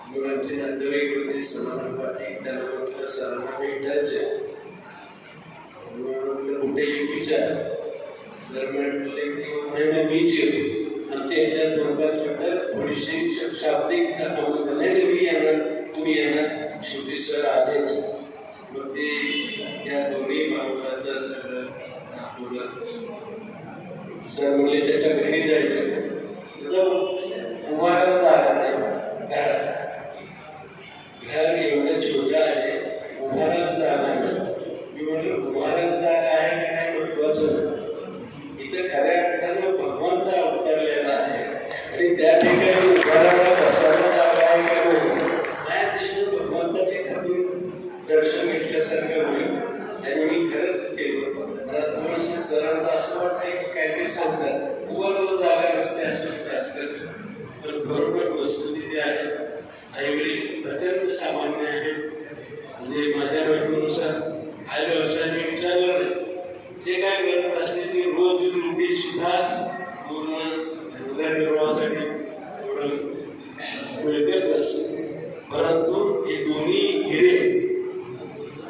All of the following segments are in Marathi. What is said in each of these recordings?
मुलांचे नातेवाईक होते, समाधान पाटील त्यांना म्हटलं सरांना भेटायचं, कुठेही विचार. सर म्हटले की मीच येतो. आमच्या ह्याच्यात 2-5 मिनिटं थोडीशी शाब्दिक संबंध नाही, मी येणार तुम्ही येणार, शेवटी सर आलेच. मग ते या दोन्ही भावनाचं सगळं दाखवलं. सर म्हणले त्याच्या घरी जायचं, उभारायला जागा नाही घरात. घर एवढं छोटं आहे, उभारायला जागा नाही. मी म्हणलं उभारायला जागा आहे का काय महत्वाचं नाही, इथं खऱ्या अर्थानं भगवंत अवतरलेला आहे आणि त्या ठिकाणी उभारायला बसायला जागा आहे का नाही. माझ्या दृष्टीनं भगवंताची खाली दर्शन घेतल्यासारखं होईल. आणि मी खरंच केलं. मला थोडंसं सरांचं असं वाटतंय की काहीतरी सांगतात उभारायला जागा नसते असं असतं, पण बरोबर वस्तुस्थिती आहे. आईवडील प्रचंड सामान्य आहे. म्हणजे माझ्या माहितीनुसार हा व्यवसाय मी विचारलं नाही, जे काय करत असते ती रोज रोटी सुद्धा पूर्ण उदरनिर्वाहासाठी एवढं मिळत नसते. परंतु हे दोन्ही हिरे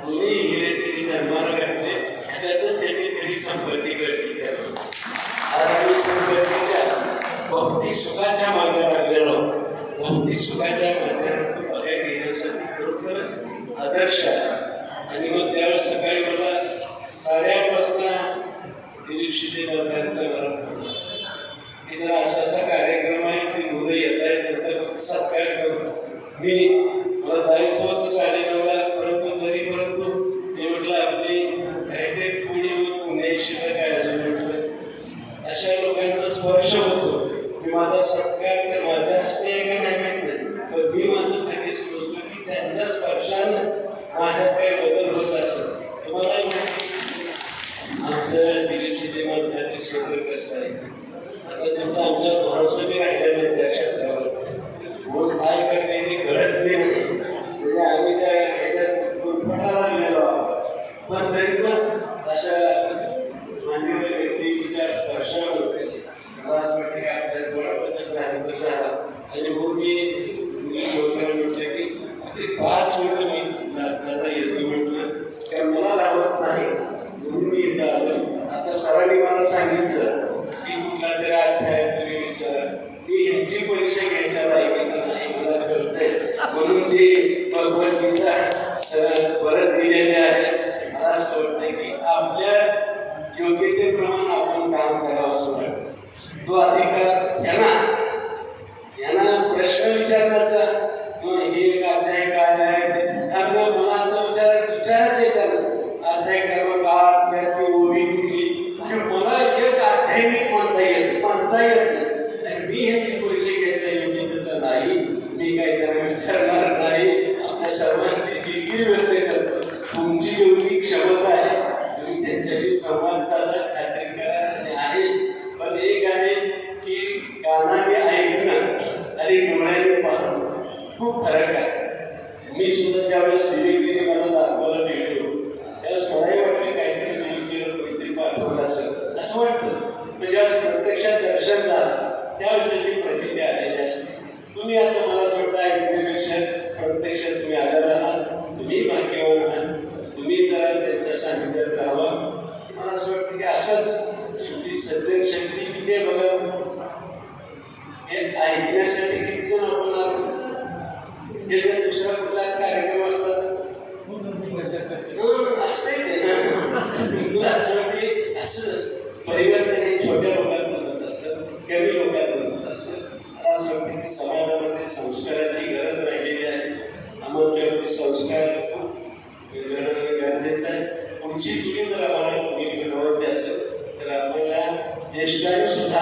त्यांनी जन्माला घातले, ह्याच्यातच त्यांनी खरी संपत्ती गर्दी करावी. आज आम्ही संपत्तीच्या भौतिक सुखाच्या मागे लागलेलो. भौतिक सुखाच्या मार्गाने बाहेर येण्यासाठी खरोखरच आदर्श आहे. आणि मग त्यावेळेस सकाळी मला 8:30 वाजता दिलीप वर्गांचा मला की जरा असा कार्यक्रम आहे, ते मुलं येत आहेत, नंतर सत्कार करू. मला जायचं होतं 9:30ला, परंतु ते म्हटलं आपली काहीतरी पुण्याशिवाय काय म्हटलं अशा लोकांचा स्पर्श होतो. मी माझा सत्कार तर माझ्या हस्ते आहे का नाही माहित नाही, पण मी माझं खाली समजतो की त्यांच्या स्पर्शानं माझ्यात काही बदल होत असत. तुम्हाला माहिती आमचं दिलीप शिंदे क्षेत्र कसं आहे. आता तुमचा आमच्या भरोसा बी राहिला नाही त्या क्षेत्रावर. म्हणून काय करते ते कळत नाही. म्हणजे आम्ही त्या ह्याच्यात गुरफटाला लागलेलो आहोत. पण तरी पण अशा मान्यवर व्यक्तीच्या स्पर्शावर आपल्या थोडाबद्दल झालं तर झाला. आणि मग मी लोकांना म्हटलं की 5 मिनिटं मी जाता येतो म्हटलं, कारण मला राहत नाही म्हणून मी इथं आलो. आता सरांनी मला सांगितलं की कुठला तरी अध्याय तुम्ही विचारा. मी ह्यांची परीक्षा घ्यायच्या लायकीचं नाही, मला कळतंय. म्हणून ती भगवद्गीता परत दिलेली आहे. मला असं वाटतंय की आपल्या योग्यतेप्रमाणे आपण काम करावं असं वाटतं. तो अधिकार यांना प्रश्न विचारण्याचा किंवा हे एक अध्याय काय आहे मला आता विचारायचं येतात. अध्याय क्रमांक 8 त्यातली ओवी कुठली, म्हणजे मला एक अध्याय नीट म्हणता येत नाही. मी ह्यांची परीक्षा घ्यायचा योग्यतेचा नाही. मी काही त्यांना विचारणार नाही. आपल्या सर्वांची दिलगिरी व्यक्त करतो. तुमची एवढी क्षमता आहे, तुम्ही त्यांच्याशी संवाद साधा, खात्री करा. आणि आहे पण एक आहे की कानाने ऐकणं आणि डोळ्याने पाहणं खूप फरक आहे. मी सुद्धा ज्यावेळेस विवेकीने मला दाखवायला गेलो त्यावेळेस मलाही वाटलं काहीतरी विवेकीला कोणीतरी पाठवलं असेल असं वाटतं. म्हणजे ज्यावेळेस प्रत्यक्षात दर्शन झालं त्यावेळेस त्याची प्रचिती आलेली असते. तुम्ही आता मला स्वतः ऐकण्यापेक्षा प्रत्यक्षात तुम्ही आलेला आहात, तुम्ही भाग्यवान आहात. तुम्ही जरा त्यांच्या सानिध्यात राहावं. मला असं वाटतं की असंच शेवटी सज्जन शक्ती किती आहे बघा. हे ऐकण्यासाठी किती जण आपण आलो. हे जर दुसरा कुठला कार्यक्रम असतात असतंय ते असं वाटते. असंच परिवर्तन हे छोट्या लोकांत बनत असतं, कमी लोकांत बनत असतं. मला असं वाटतं की समाजामध्ये संस्काराची गरज राहिलेली आहे. आम्हाला संस्कार खूप गरजेचं आहे. पुढची पिढी जर आम्हाला घडवायची असेल तर आपल्याला ज्येष्ठांनी सुद्धा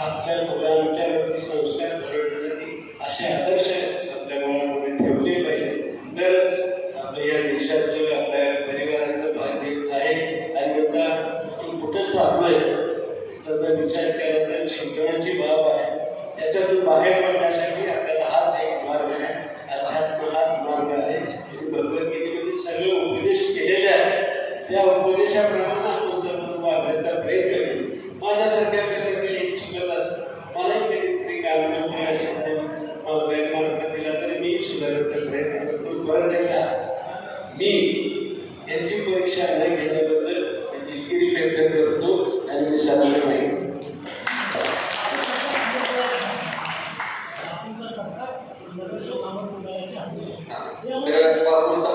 आपल्या मुलांच्या संस्कार घडवण्यासाठी असे आदर्श आपल्या मुलांपुढे ठेवले पाहिजे. तरच आपल्या या देशाचं आपल्या परिवाराचं भाग्य आहे. आणि नंतर आपण कुठं चाललोय याचा जर विचार केला तर चिंतनाची बाब आहे. त्याच्यातून बाहेर पडण्यासाठी आपल्याला हाच एक मार्ग आहे, अध्यात्म हाच मार्ग आहे. भगवद्गीतेमध्ये सगळे उपदेश केलेले आहेत. त्या उपदेशाप्रमाणे आपण सर्व वागण्याचा प्रयत्न केला. माझ्यासारख्या कधी इच्छुकत असतात, मलाही कधीतरी काम मी यांची परीक्षा न घेण्याबद्दल दिलगिरी व्यक्त करतो आणि मी सांगतो नाही. तर बापूंचा